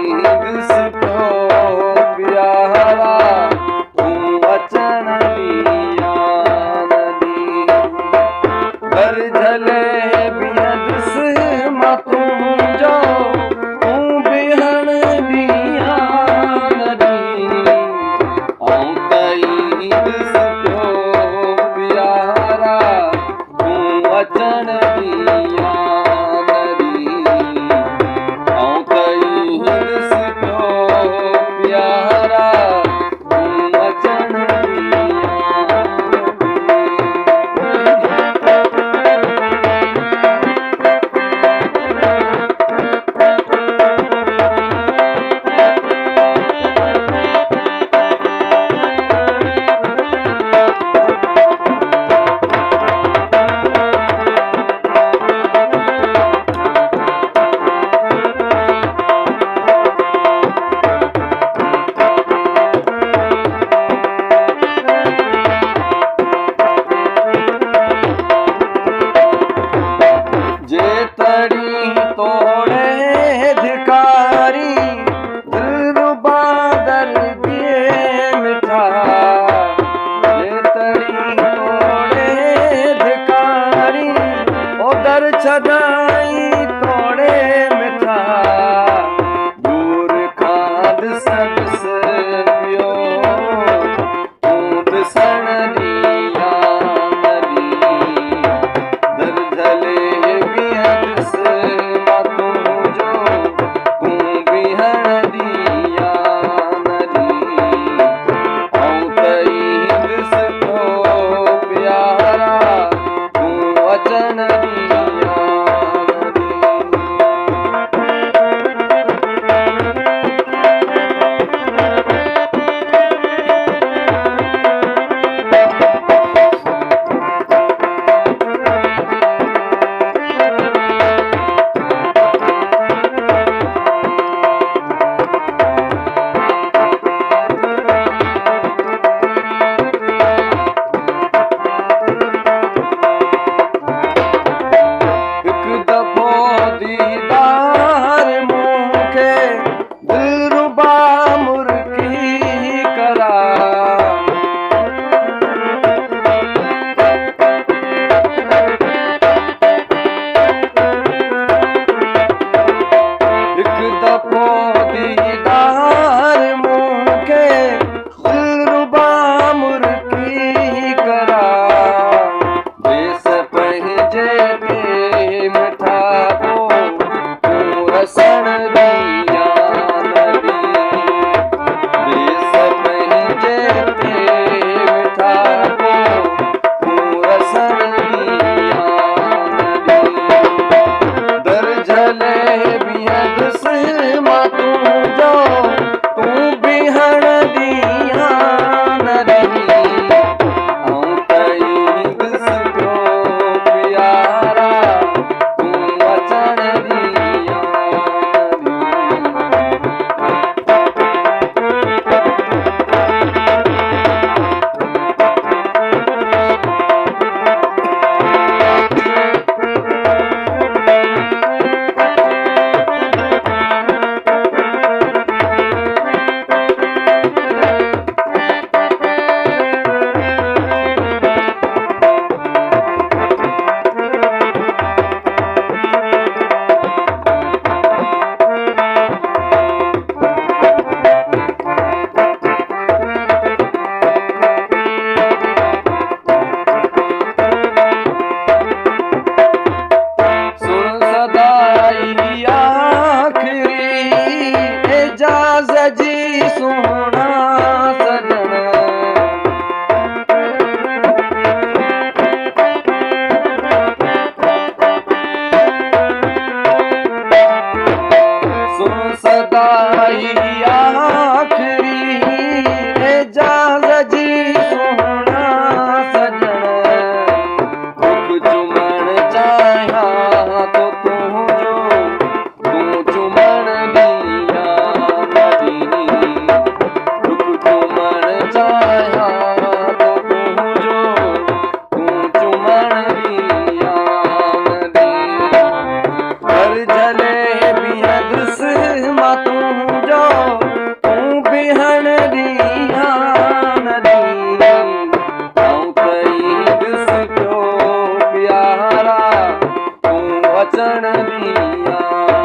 सुठो प्यारा तूं अचण ॾिया नदी घर झले बीहंदुसि मां तुंहिंजो तूं बीहण ॾिया नदी ऐं कई सुठो प्यारा तूं अचण ॾिया छॾाई तोड़े मिठा दूर खां ॾिसंदुसि पियो तूं ॾिसण ॾिया नदी दर झले बीहंदुसि मां तुंहिंजो तूं बीहण ॾिया नदी ऐं कई सुठो प्यारा तूं अचण ॾिया दीदार मूंखे दिलरुबा मुर्गी करा हिकु दफ़ो दीदार मूंखे दिलरुबा मुर्गी करा देस पंहिंजे ते मिठा रसण ॾिया नदी देस पंहिंजे ते मिठा तूं रसण ॾिया नदी दर झले बीहंदुसि मां तुंहिंजो तूं बीहण ॾिया नदी ऐं कई सुठो प्यारा तूं अचण ॾिया जी सोना सजन सुन सदाई आखिरी एजाज़ जी सोना सजन रुख चुमण चाहियां तो तुंहिंजो तूं चुमण ॾिया रुख चुमण चाहियां तो तुंहिंजो तूं चुमण ॾिया नदी घर झले बीहंदुसि मां तूं ਦੀਆਂ